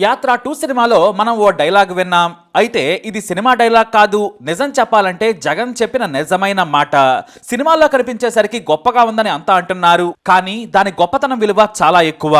యాత్ర 2 సినిమాలో మనం ఓ డైలాగ్ విన్నాం. అయితే ఇది సినిమా డైలాగ్ కాదు. నిజం చెప్పాలంటే జగన్ చెప్పిన నిజమైన మాట. సినిమాల్లో కనిపించేసరికి గొప్పగా ఉందని అంతా అంటున్నారు, కానీ దాని గొప్పతనం విలువ చాలా ఎక్కువ.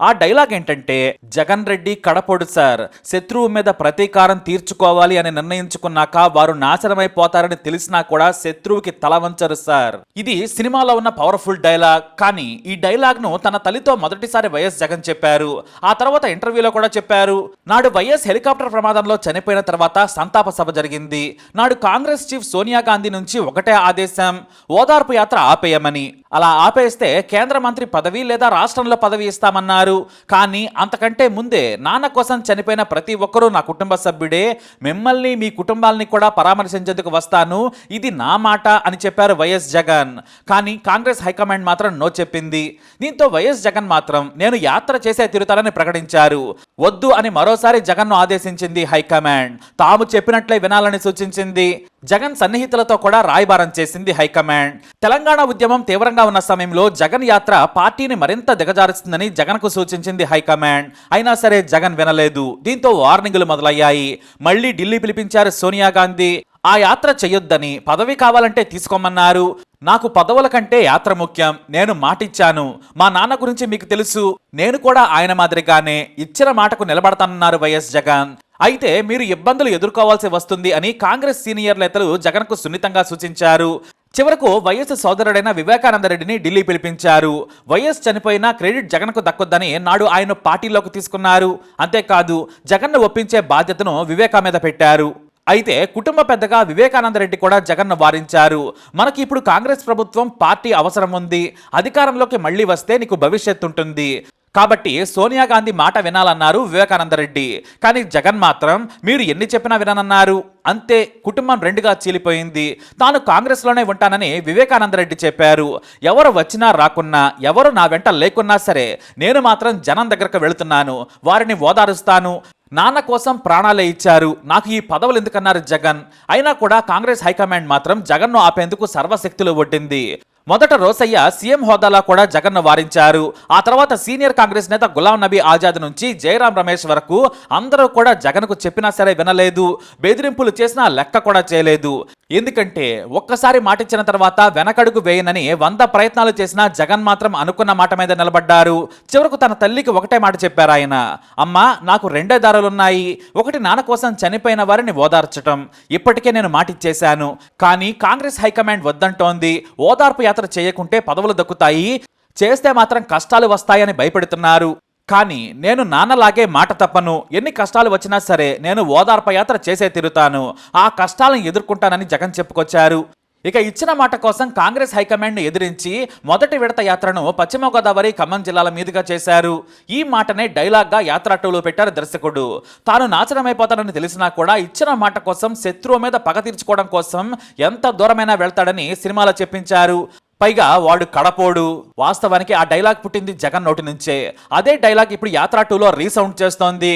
ఆ డైలాగ్ ఏంటంటే, జగన్ రెడ్డి కడపొడు సార్, శత్రువు మీద ప్రతీకారం తీర్చుకోవాలి అని నిర్ణయించుకున్నాక వారు నాశనమైపోతారని తెలిసినా కూడా శత్రువుకి తల వంచరు సార్. ఇది సినిమాలో ఉన్న పవర్ఫుల్ డైలాగ్. కానీ ఈ డైలాగ్ ను తన తల్లితో మొదటిసారి వైఎస్ జగన్ చెప్పారు. ఆ తర్వాత ఇంటర్వ్యూలో కూడా చెప్పారు. నాడు వైఎస్ హెలికాప్టర్ ప్రమాదంలో చనిపోయిన తర్వాత సంతాప సభ జరిగింది. నాడు కాంగ్రెస్ చీఫ్ సోనియా గాంధీ నుంచి ఒకటే ఆదేశం, ఓదార్పు యాత్ర ఆపేయమని. అలా ఆపేస్తే కేంద్ర మంత్రి పదవి లేదా రాష్ట్రంలో పదవి ఇస్తామన్నారు. కానీ అంతకంటే ముందే నాన్న కోసం చనిపోయిన ప్రతి ఒక్కరూ నా కుటుంబ సభ్యుడే, మిమ్మల్ని మీ కుటుంబాలని కూడా పరామర్శించేందుకు వస్తాను, ఇది నా మాట అని చెప్పారు వైఎస్ జగన్. కానీ కాంగ్రెస్ హైకమాండ్ మాత్రం నో చెప్పింది. దీంతో వైఎస్ జగన్ మాత్రం నేను యాత్ర చేసే తిరుతానని ప్రకటించారు. వద్దు అని మరోసారి జగన్ను ఆదేశించింది హైకమాండ్. తాము చెప్పినట్లే వినాలని సూచించింది. జగన్ సన్నిహితులతో కూడా రాయబారం చేసింది హైకమాండ్. తెలంగాణ ఉద్యమం తీవ్రంగా ఉన్న సమయంలో జగన్ యాత్ర పార్టీని మరింత దిగజారుస్తుందని జగన్ కు సూచించింది హైకమాండ్. అయినా సరే జగన్ వినలేదు. దీంతో వార్నింగులు మొదలయ్యాయి. మళ్లీ ఢిల్లీ పిలిపించారు సోనియా గాంధీ. ఆ యాత్ర చెయ్యొద్దని, పదవి కావాలంటే తీసుకోమన్నారు. నాకు పదవుల కంటే యాత్ర ముఖ్యం, నేను మాటిచ్చాను, మా నాన్న గురించి మీకు తెలుసు, నేను కూడా ఆయన మాదిరిగానే ఇచ్చిన మాటకు నిలబడతానన్నారు వైఎస్ జగన్. అయితే మీరు ఇబ్బందులు ఎదుర్కోవాల్సి వస్తుంది అని కాంగ్రెస్ సీనియర్ నేతలు జగన్ కు సున్నితంగా సూచించారు. చివరకు వైఎస్ సోదరుడైన వివేకానంద రెడ్డిని ఢిల్లీ పిలిపించారు. వైఎస్ చనిపోయినా క్రెడిట్ జగన్ కు దక్కొద్దని నాడు ఆయన పార్టీలోకి తీసుకున్నారు. అంతేకాదు జగన్ను ఒప్పించే బాధ్యతను వివేకా మీద పెట్టారు. అయితే కుటుంబ పెద్దగా వివేకానంద రెడ్డి కూడా జగన్ను వారించారు. మనకి ఇప్పుడు కాంగ్రెస్ ప్రభుత్వం పార్టీ అవసరం ఉంది, అధికారంలోకి మళ్లీ వస్తే నీకు భవిష్యత్తు ఉంటుంది, కాబట్టి సోనియా గాంధీ మాట వినాలన్నారు వివేకానంద రెడ్డి. కానీ జగన్ మాత్రం మీరు ఎన్ని చెప్పినా విననన్నారు. అంతే, కుటుంబం రెండుగా చీలిపోయింది. తాను కాంగ్రెస్ లోనే ఉంటానని వివేకానంద రెడ్డి చెప్పారు. ఎవరు వచ్చినా రాకున్నా, ఎవరు నా వెంట లేకున్నా సరే నేను మాత్రం జనం దగ్గరకు వెళుతున్నాను, వారిని ఓదారుస్తాను, నాన్న కోసం ప్రాణాలే ఇచ్చారు, నాకు ఈ పదవులు ఎందుకన్నారు జగన్. అయినా కూడా కాంగ్రెస్ హైకమాండ్ మాత్రం జగన్ను ఆపేందుకు సర్వశక్తులు ఒడ్డింది. మొదట రోసయ్య సీఎం హోదాలో కూడా జగన్ను వారించారు. ఆ తర్వాత సీనియర్ కాంగ్రెస్ నేత గులాం నబీ ఆజాద్ నుంచి జయరాం రమేష్ వరకు అందరూ కూడా జగన్కు చెప్పినా సరే వినలేదు. బెదిరింపులు చేసినా లెక్క కూడా చేయలేదు. ఎందుకంటే ఒక్కసారి మాటిచ్చిన తర్వాత వెనకడుగు వేయనని 100 ప్రయత్నాలు చేసినా జగన్ మాత్రం అనుకున్న మాట మీద నిలబడ్డారు. చివరకు తన తల్లికి ఒకటే మాట చెప్పారు ఆయన, అమ్మా నాకు రెండే దారులున్నాయి, ఒకటి నాన్న కోసం చనిపోయిన వారిని ఓదార్చటం, ఇప్పటికే నేను మాటిచ్చేశాను, కానీ కాంగ్రెస్ హైకమాండ్ వద్దంటోంది, ఓదార్పు యాత్ర చేయకుంటే పదవులు దక్కుతాయి, చేస్తే మాత్రం కష్టాలు వస్తాయని భయపెడుతున్నారు. కానీ నేను నాన్నలాగే మాట తప్పను, ఎన్ని కష్టాలు వచ్చినా సరే నేను ఓదార్పు యాత్ర చేసే తిరుగుతాను, ఆ కష్టాలను ఎదుర్కొంటానని జగన్ చెప్పుకొచ్చారు. ఇక ఇచ్చిన మాట కోసం కాంగ్రెస్ హైకమాండ్ను ఎదిరించి మొదటి విడత యాత్రను పశ్చిమ గోదావరి, ఖమ్మం జిల్లాల మీదుగా చేశారు. ఈ మాటనే డైలాగ్గా యాత్ర 2లో పెట్టారు దర్శకుడు. తాను నాశనమైపోతానని తెలిసినా కూడా ఇచ్చిన మాట కోసం, శత్రువు మీద పగ తీర్చుకోవడం కోసం ఎంత దూరమైనా వెళ్తాడని సినిమాలో చెప్పించారు. పైగా వాడు కడపోడు. వాస్తవానికి ఆ డైలాగ్ పుట్టింది జగన్ నోటి నుంచే. అదే డైలాగ్ ఇప్పుడు యాత్ర 2లో రీసౌండ్ చేస్తోంది.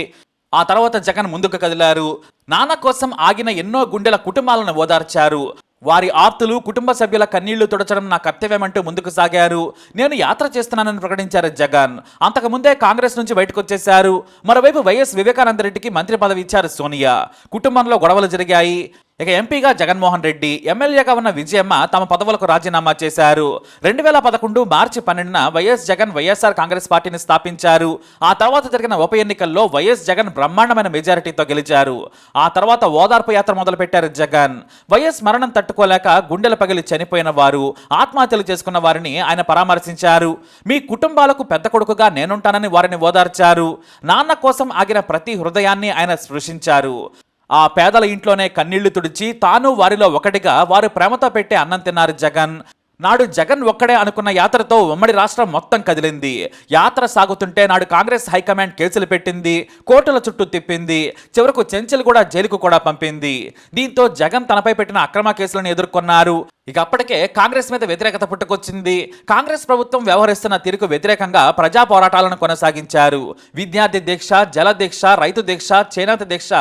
ఆ తర్వాత జగన్ ముందుకు కదిలారు. నాన్న కోసం ఆగిన ఎన్నో గుండెల కుటుంబాలను ఓదార్చారు. వారి ఆర్తులు, కుటుంబ సభ్యుల కన్నీళ్లు తుడచడం నా కర్తవ్యమంటూ ముందుకు సాగారు. నేను యాత్ర చేస్తున్నానని ప్రకటించారు జగన్. అంతకుముందే కాంగ్రెస్ నుంచి బయటకు వచ్చేశారు. మరోవైపు వైఎస్ వివేకానంద రెడ్డికి మంత్రి పదవి ఇచ్చారు సోనియా. కుటుంబంలో గొడవలు జరిగాయి. ఇక ఎంపీగా జగన్మోహన్ రెడ్డి, ఎమ్మెల్యేగా ఉన్న విజయమ్మ తమ పదవులకు రాజీనామా చేశారు. 2011 మార్చి 12న వైఎస్ జగన్ వైఎస్ఆర్ కాంగ్రెస్ పార్టీని స్థాపించారు. ఆ తర్వాత జరిగిన ఉప ఎన్నికల్లో వైఎస్ జగన్ బ్రహ్మాండమైన మెజారిటీతో గెలిచారు. ఆ తర్వాత ఓదార్పు యాత్ర మొదలుపెట్టారు జగన్. వైఎస్ మరణం తట్టుకోలేక గుండెల పగిలి చనిపోయిన వారు, ఆత్మహత్యలు చేసుకున్న వారిని ఆయన పరామర్శించారు. మీ కుటుంబాలకు పెద్ద కొడుకుగా నేనుంటానని వారిని ఓదార్చారు. నాన్న కోసం ఆగిన ప్రతి హృదయాన్ని ఆయన స్పృశించారు. ఆ పేదల ఇంట్లోనే కన్నీళ్లు తుడిచి తాను వారిలో ఒకటిగా వారు ప్రేమతో పెట్టే అన్నం తిన్నారు జగన్. నాడు జగన్ ఒక్కడే అనుకున్న యాత్రతో ఉమ్మడి రాష్ట్రం మొత్తం కదిలింది. యాత్ర సాగుతుంటే నాడు కాంగ్రెస్ హైకమాండ్ కేసులు పెట్టింది, కోర్టుల చుట్టూ తిప్పింది, చివరకు చెంచల్ కూడా జైలుకు కూడా పంపింది. దీంతో జగన్ తనపై పెట్టిన అక్రమ కేసులను ఎదుర్కొన్నారు. ఇక అప్పటికే కాంగ్రెస్ మీద వ్యతిరేకత పుట్టుకొచ్చింది. కాంగ్రెస్ ప్రభుత్వం వ్యవహరిస్తున్న తీరుకు వ్యతిరేకంగా ప్రజా పోరాటాలను కొనసాగించారు. విద్యార్థి దీక్ష, జల దీక్ష, రైతు దీక్ష, చేనేత దీక్ష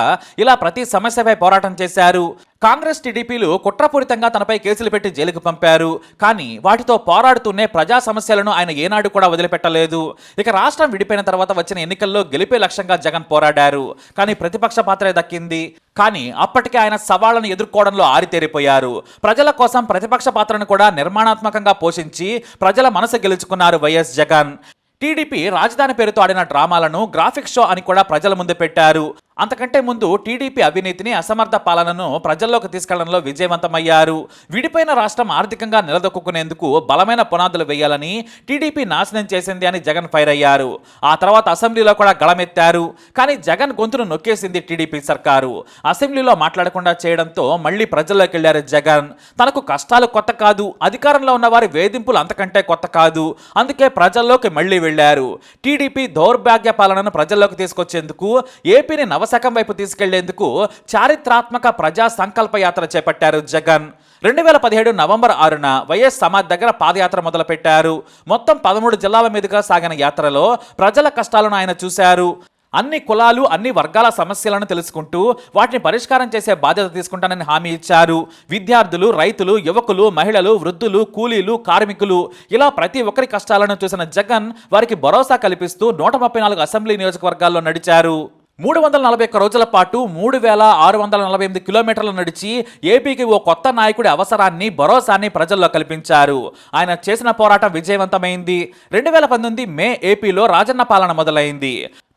ఇలా ప్రతి సమస్యపై పోరాటం చేశారు. కాంగ్రెస్ టీడీపీలు కుట్రపూరితంగా తనపై కేసులు పెట్టి జైలుకు పంపారు. కానీ వాటితో పోరాడుతూనే ప్రజా సమస్యలను ఆయన ఏనాడు కూడా వదిలిపెట్టలేదు. ఇక రాష్ట్రం విడిపోయిన తర్వాత వచ్చిన ఎన్నికల్లో గెలిపే లక్ష్యంగా జగన్ పోరాడారు. కానీ ప్రతిపక్ష పాత్రే దక్కింది. కానీ అప్పటికే ఆయన సవాళ్లను ఎదుర్కోవడంలో ఆరితేరిపోయారు. ప్రజల కోసం ప్రతిపక్ష పాత్రను కూడా నిర్మాణాత్మకంగా పోషించి ప్రజల మనసు గెలుచుకున్నారు వైఎస్ జగన్. టీడీపీ రాజధాని పేరుతో ఆడిన డ్రామాలను గ్రాఫిక్స్ షో అని కూడా ప్రజల ముందు పెట్టారు. అంతకంటే ముందు టీడీపీ అవినీతిని, అసమర్థ పాలనను ప్రజల్లోకి తీసుకెళ్లడంలో విజయవంతమయ్యారు. విడిపోయిన రాష్ట్రం ఆర్థికంగా నిలదొక్కునేందుకు బలమైన పునాదులు వేయాలని టీడీపీ నాశనం చేసింది అని జగన్ ఫైర్ అయ్యారు. ఆ తర్వాత అసెంబ్లీలో కూడా గళమెత్తారు. కానీ జగన్ గొంతును నొక్కేసింది టీడీపీ సర్కారు. అసెంబ్లీలో మాట్లాడకుండా చేయడంతో మళ్ళీ ప్రజల్లోకి వెళ్లారు జగన్. తనకు కష్టాలు కొత్త కాదు, అధికారంలో ఉన్న వారి వేధింపులు అంతకంటే కొత్త కాదు. అందుకే ప్రజల్లోకి మళ్ళీ వెళ్లారు. టీడీపీ దౌర్భాగ్య పాలనను ప్రజల్లోకి తీసుకొచ్చేందుకు, ఏపీని నవశకం వైపు తీసుకెళ్లేందుకు చారిత్రాత్మక ప్రజా సంకల్ప యాత్ర చేపట్టారు జగన్. 2017 నవంబర్ 6న వైఎస్ సమాధి దగ్గర పాదయాత్ర మొదలుపెట్టారు. మొత్తం 13 జిల్లాల మీదుగా సాగిన యాత్రలో ప్రజల కష్టాలను ఆయన చూశారు. అన్ని కులాలు, అన్ని వర్గాల సమస్యలను తెలుసుకుంటూ వాటిని పరిష్కారం చేసే బాధ్యత తీసుకుంటానని హామీ ఇచ్చారు. విద్యార్థులు, రైతులు, యువకులు, మహిళలు, వృద్ధులు, కూలీలు, కార్మికులు ఇలా ప్రతి ఒక్కరి కష్టాలను చూసిన జగన్ వారికి భరోసా కల్పిస్తూ 134 అసెంబ్లీ నియోజకవర్గాల్లో నడిచారు. 341 రోజుల పాటు 3648 కిలోమీటర్లు నడిచి ఏపీకి ఓ కొత్త నాయకుడి అవసరాన్ని, భరోసాన్ని ప్రజల్లో కల్పించారు. ఆయన చేసిన పోరాటం విజయవంతమైంది. 2019 మే ఏపీలో రాజన్న పాలన మొదలైంది.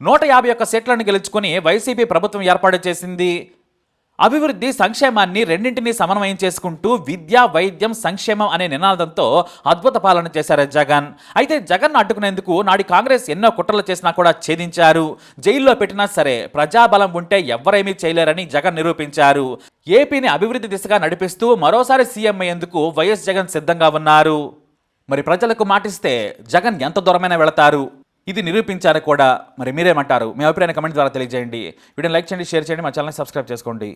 151 సీట్లను గెలుచుకుని వైసీపీ ప్రభుత్వం ఏర్పాటు చేసింది. అభివృద్ధి, సంక్షేమాన్ని రెండింటినీ సమన్వయం చేసుకుంటూ విద్య, వైద్యం, సంక్షేమం అనే నినాదంతో అద్భుత పాలన చేశారు జగన్. అయితే జగన్ అడ్డుకునేందుకు నాడి కాంగ్రెస్ ఎన్నో కుట్రలు చేసినా కూడా ఛేదించారు. జైల్లో పెట్టినా సరే ప్రజాబలం ఉంటే ఎవ్వరేమీ చేయలేరని జగన్ నిరూపించారు. ఏపీని అభివృద్ధి దిశగా నడిపిస్తూ మరోసారి సీఎం అయ్యేందుకు వైఎస్ జగన్ సిద్ధంగా ఉన్నారు. మరి ప్రజలకు మాటిస్తే జగన్ ఎంత దూరమైనా వెళతారు. ఇది నిరూపించారు కూడా. మరి మీరేమంటారు? మీ అభిప్రాయాన్ని కమెంట్ ద్వారా తెలియజేయండి. వీడియోని లైక్ చేయండి, షేర్ చేయండి, మా ఛానల్ని సబ్స్క్రైబ్ చేసుకోండి.